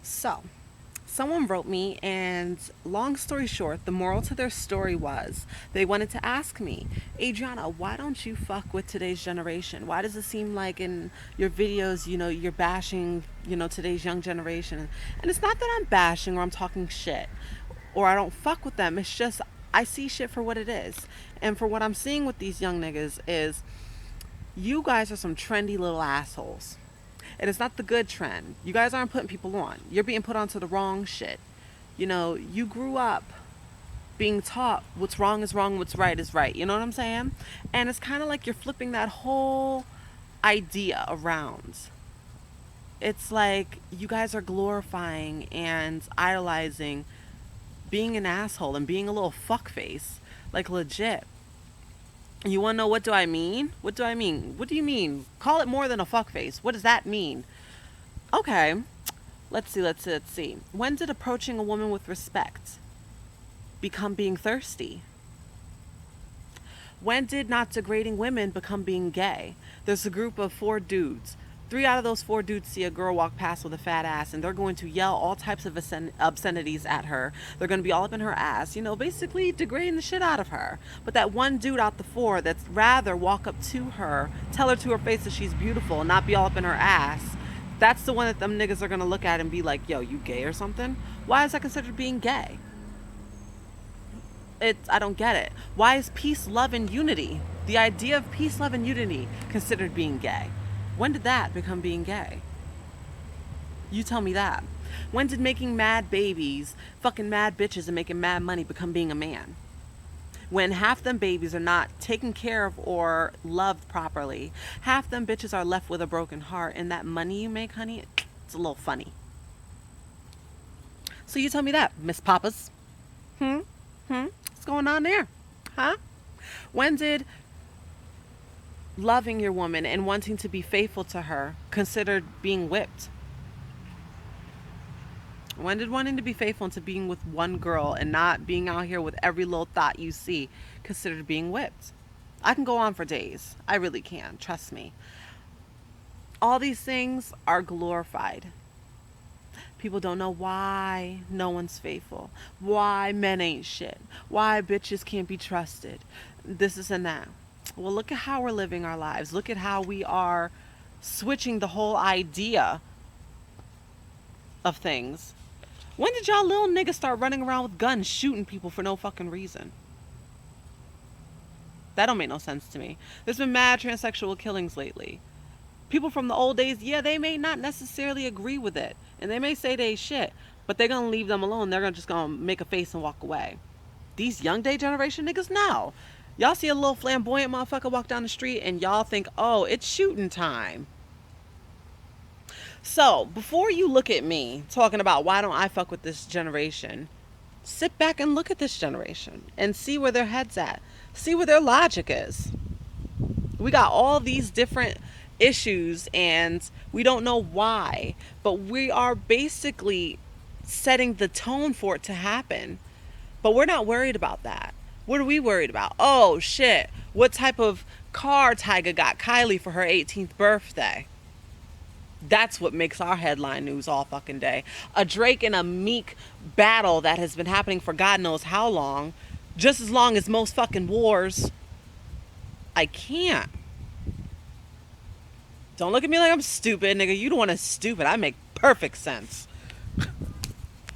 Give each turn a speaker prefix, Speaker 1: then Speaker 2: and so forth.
Speaker 1: So, someone wrote me, and long story short, the moral to their story was they wanted to ask me, Adriana, why don't you fuck with today's generation? Why does it seem like in your videos, you're bashing, today's young generation? And it's not that I'm bashing or I'm talking shit or I don't fuck with them. It's just I see shit for what it is. And for what I'm seeing with these young niggas is you guys are some trendy little assholes. And it's not the good trend. You guys aren't putting people on. You're being put onto the wrong shit. You grew up being taught what's wrong is wrong, what's right is right. You know what I'm saying? And it's kind of like you're flipping that whole idea around. It's like you guys are glorifying and idolizing being an asshole and being a little fuckface. Like legit. You want to know what do I mean? What do I mean? What do you mean? Call it more than a fuckface. What does that mean? Okay, let's see. When did approaching a woman with respect become being thirsty? When did not degrading women become being gay? There's a group of 4 dudes. 3 out of those 4 dudes see a girl walk past with a fat ass and they're going to yell all types of obscenities at her. They're going to be all up in her ass, basically degrading the shit out of her. But that one dude out the 4 that's rather walk up to her, tell her to her face that she's beautiful and not be all up in her ass, that's the one that them niggas are going to look at and be like, yo, you gay or something? Why is that considered being gay? I don't get it. Why is peace, love, and unity, the idea of peace, love, and unity, considered being gay? When did that become being gay? You tell me that. When did making mad babies, fucking mad bitches, and making mad money become being a man? When half them babies are not taken care of or loved properly, half them bitches are left with a broken heart, and that money you make, honey, it's a little funny. So you tell me that, Miss Papas. What's going on there? Huh? When did loving your woman and wanting to be faithful to her considered being whipped? When did wanting to be faithful to being with one girl and not being out here with every little thought you see considered being whipped? I can go on for days. I really can. Trust me. All these things are glorified. People don't know why no one's faithful, why men ain't shit, why bitches can't be trusted, this and that. Well, look at how we're living our lives. Look at how we are switching the whole idea of things. When did y'all little niggas start running around with guns shooting people for no fucking reason? That don't make no sense to me. There's been mad transsexual killings lately. People from the old days, yeah, they may not necessarily agree with it. And they may say they shit. But they're going to leave them alone. They're just going to make a face and walk away. These young day generation niggas, no. Y'all see a little flamboyant motherfucker walk down the street and y'all think, oh, it's shooting time. So, before you look at me talking about why don't I fuck with this generation, sit back and look at this generation and see where their head's at. See where their logic is. We got all these different issues and we don't know why, but we are basically setting the tone for it to happen. But we're not worried about that. What are we worried about? Oh shit, what type of car Tyga got Kylie for her 18th birthday? That's what makes our headline news all fucking day. A Drake and a Meek battle that has been happening for God knows how long, just as long as most fucking wars. I can't. Don't look at me like I'm stupid, nigga. You don't want to stupid. I make perfect sense.